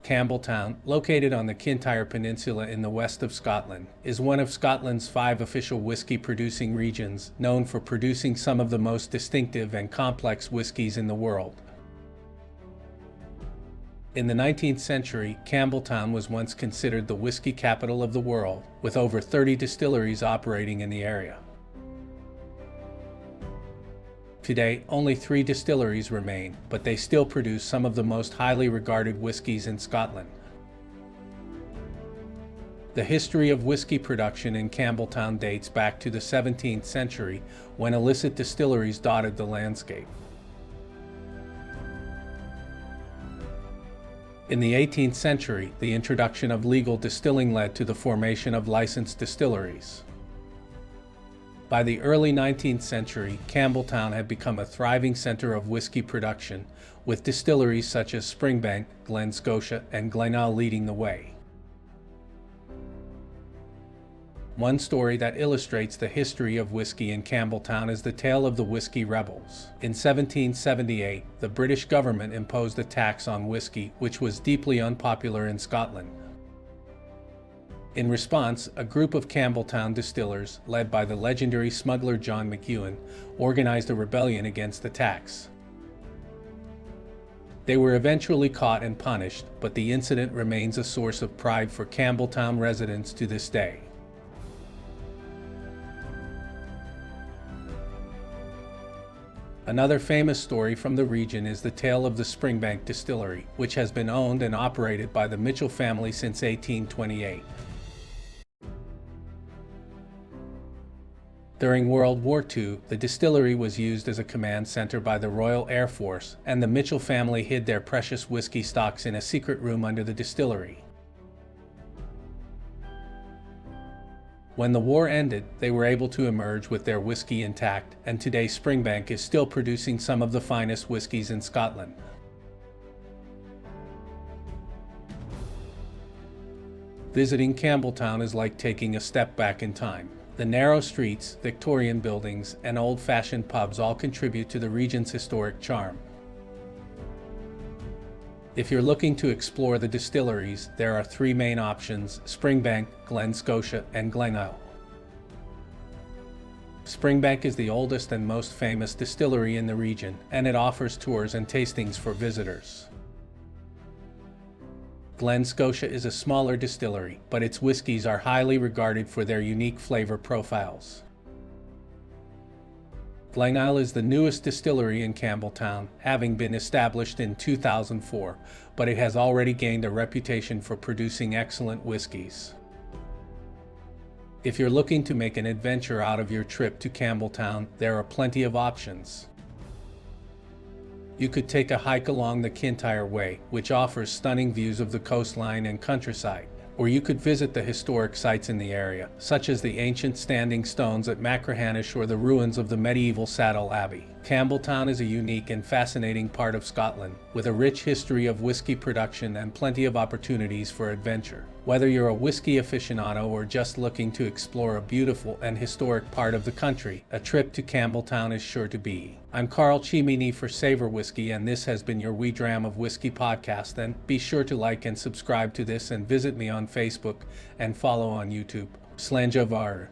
Campbeltown, located on the Kintyre Peninsula in the west of Scotland, is one of Scotland's 5 official whiskey-producing regions, known for producing some of the most distinctive and complex whiskies in the world. In the 19th century, Campbeltown was once considered the whiskey capital of the world, with over 30 distilleries operating in the area. Today, only 3 distilleries remain, but they still produce some of the most highly regarded whiskies in Scotland. The history of whiskey production in Campbeltown dates back to the 17th century, when illicit distilleries dotted the landscape. In the 18th century, the introduction of legal distilling led to the formation of licensed distilleries. By the early 19th century, Campbeltown had become a thriving center of whiskey production, with distilleries such as Springbank, Glen Scotia, and Glenalg leading the way. One story that illustrates the history of whiskey in Campbeltown is the tale of the Whiskey Rebels. In 1778, the British government imposed a tax on whiskey, which was deeply unpopular in Scotland. In response, a group of Campbeltown distillers, led by the legendary smuggler John McEwen, organized a rebellion against the tax. They were eventually caught and punished, but the incident remains a source of pride for Campbeltown residents to this day. Another famous story from the region is the tale of the Springbank Distillery, which has been owned and operated by the Mitchell family since 1828. During World War II, the distillery was used as a command center by the Royal Air Force, and the Mitchell family hid their precious whiskey stocks in a secret room under the distillery. When the war ended, they were able to emerge with their whiskey intact, and today Springbank is still producing some of the finest whiskies in Scotland. Visiting Campbeltown is like taking a step back in time. The narrow streets, Victorian buildings, and old-fashioned pubs all contribute to the region's historic charm. If you're looking to explore the distilleries, there are 3 main options: Springbank, Glen Scotia, and Glenalg. Springbank is the oldest and most famous distillery in the region, and it offers tours and tastings for visitors. Glen Scotia is a smaller distillery, but its whiskies are highly regarded for their unique flavor profiles. Glenalg is the newest distillery in Campbeltown, having been established in 2004, but it has already gained a reputation for producing excellent whiskies. If you're looking to make an adventure out of your trip to Campbeltown, there are plenty of options. You could take a hike along the Kintyre Way, which offers stunning views of the coastline and countryside, or you could visit the historic sites in the area, such as the ancient standing stones at Machrihanish or the ruins of the medieval Saddle Abbey. Campbeltown is a unique and fascinating part of Scotland, with a rich history of whiskey production and plenty of opportunities for adventure. Whether you're a whiskey aficionado or just looking to explore a beautiful and historic part of the country, a trip to Campbeltown is sure to be. I'm Carl Chimini for Savor Whiskey, and this has been your Wee Dram of Whiskey podcast. And be sure to like and subscribe to this, and visit me on Facebook and follow on YouTube. Slàinte mhath.